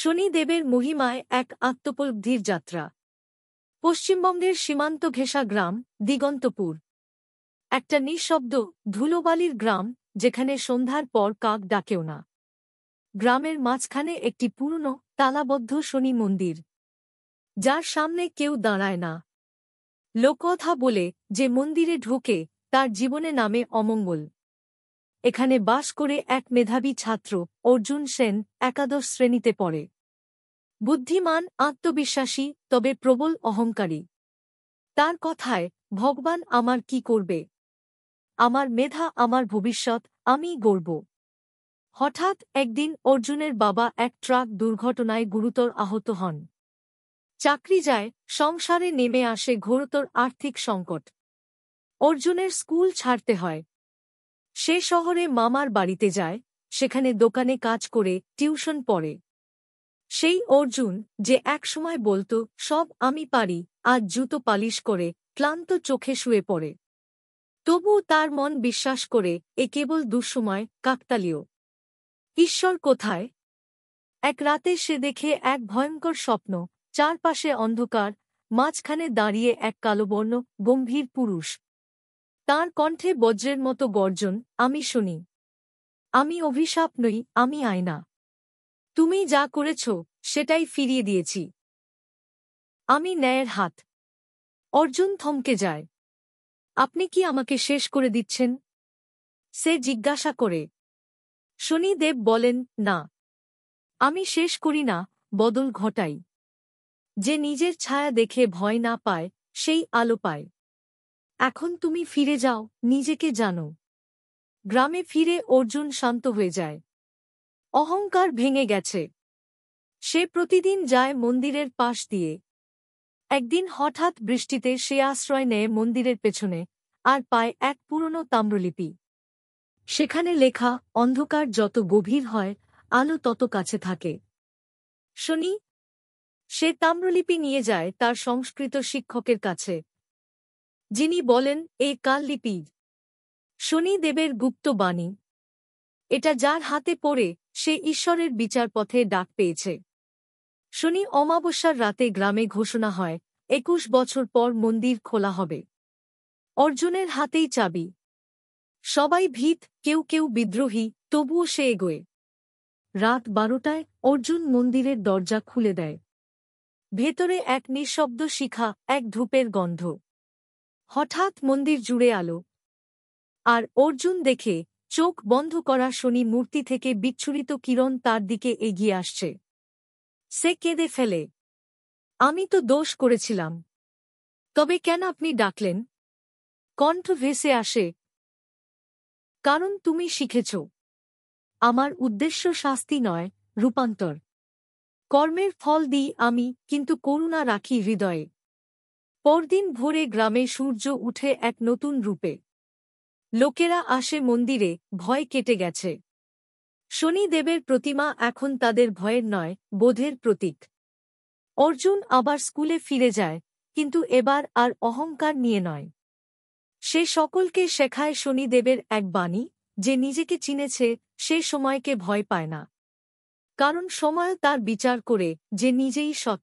শনিদেবের মহিমায় এক আত্মোপলব্ধির যাত্রা। পশ্চিমবঙ্গের সীমান্ত ঘেঁষা গ্রাম দিগন্তপুর। একটা নিঃশব্দ ধুলোবালির গ্রাম, যেখানে সন্ধ্যার পর কাক ডাকেও না। গ্রামের মাঝখানে একটি পুরনো তালাবদ্ধ শনি মন্দির, যার সামনে কেউ দাঁড়ায় না। লোককথা বলে যে মন্দিরে ঢোকে তার জীবনে নামে অমঙ্গল। এখানে বাস করে এক মেধাবী ছাত্র অর্জুন সেন, একাদশ শ্রেণীতে পড়ে। বুদ্ধিমান, আত্মবিশ্বাসী, তবে প্রবল অহংকারী। তার কথায়, ভগবান আমার কি করবে? আমার মেধা, আমার ভবিষ্যৎ, আমিই গড়ব। হঠাৎ একদিন অর্জুনের বাবা এক ট্রাক দুর্ঘটনায় গুরুতর আহত হন। চাকরি যায়, সংসারে নেমে আসে ঘোরতর আর্থিক সংকট। অর্জুনের স্কুল ছাড়তে হয়। সে শহরে মামার বাড়িতে যায়, সেখানে দোকানে কাজ করে টিউশন পড়ে। সেই অর্জুন যে একসময় বলতো, সব আমি পারি, আজ জুতো পালিশ করে ক্লান্ত চোখে শুয়ে পড়ে। তবুও তার মন বিশ্বাস করে এ কেবল দুঃসময়, কাকতালীয়। ঈশ্বর কোথায়? এক রাতে সে দেখে এক ভয়ঙ্কর স্বপ্ন। চারপাশে অন্ধকার, মাঝখানে দাঁড়িয়ে এক কালোবর্ণ গম্ভীর পুরুষ। তাঁর কণ্ঠে বজ্রের মতো গর্জন, আমি শুনি। আমি অভিশাপ নই, আমি আয়না। তুমি যা করেছ সেটাই ফিরিয়ে দিয়েছি। আমি ন্যায়ের হাত। অর্জুন থমকে যায়। আপনি কি আমাকে শেষ করে দিচ্ছেন? সে জিজ্ঞাসা করে। শনিদেব বলেন, না, আমি শেষ করি না, বদল ঘটাই। যে নিজের ছায়া দেখে ভয় না পায়, সেই আলো পায়। এখন তুমি ফিরে যাও, নিজেকে জানো। গ্রামে ফিরে অর্জুন শান্ত হয়ে যায়। অহংকার ভেঙে গেছে। সে প্রতিদিন যায় মন্দিরের পাশ দিয়ে। একদিন হঠাৎ বৃষ্টিতে সে আশ্রয় নেয় মন্দিরের পেছনে, আর পায় এক পুরনো তাম্রলিপি। সেখানে লেখা, অন্ধকার যত গভীর হয়, আলো তত কাছে থাকে। শনি। সে তাম্রলিপি নিয়ে যায় তার সংস্কৃত শিক্ষকের কাছে, যিনি বলেন, এই কাললিপি শনিদেবের গুপ্ত বাণী। এটা যার হাতে পড়ে, সে ঈশ্বরের বিচারপথে ডাক পেয়েছে। শনি অমাবস্যার রাতে গ্রামে ঘোষণা হয়, 21 বছর পর মন্দির খোলা হবে। অর্জুনের হাতেই চাবি। সবাই ভীত, কেউ কেউ বিদ্রোহী, তবুও সে এগোয়। রাত 12টায় অর্জুন মন্দিরের দরজা খুলে দেয়। ভেতরে এক নিঃশব্দ শিখা, এক ধূপের গন্ধ। হঠাৎ মন্দির জুড়ে আলো। আর অর্জুন দেখে, চোখ বন্ধ করা শনি মূর্তি থেকে বিচ্ছুরিত কিরণ তার দিকে এগিয়ে আসছে। সে কেঁদে ফেলে। আমি তো দোষ করেছিলাম। তবে কেন আপনি ডাকলেন? কণ্ঠ ভেসে আসে, কারণ তুমি শিখেছ। আমার উদ্দেশ্য শাস্তি নয়, রূপান্তর। কর্মের ফল দিই আমি, কিন্তু করুণা রাখি হৃদয়ে। পরদিন ভোরে গ্রামে সূর্য উঠে এক নতুন রূপে। লোকেরা আসে মন্দিরে, ভয় কেটে গেছে। শনিদেবের প্রতিমা এখন তাদের ভয়ের নয়, বোধের প্রতীক। অর্জুন আবার স্কুলে ফিরে যায়, কিন্তু এবার আর অহংকার নিয়ে নয়। সে সকলকে শেখায় শনিদেবের এক বাণী, যে নিজেকে চিনেছে, সে সময়কে ভয় পায় না। কারণ সময় তার বিচার করে, যে নিজেই সৎ।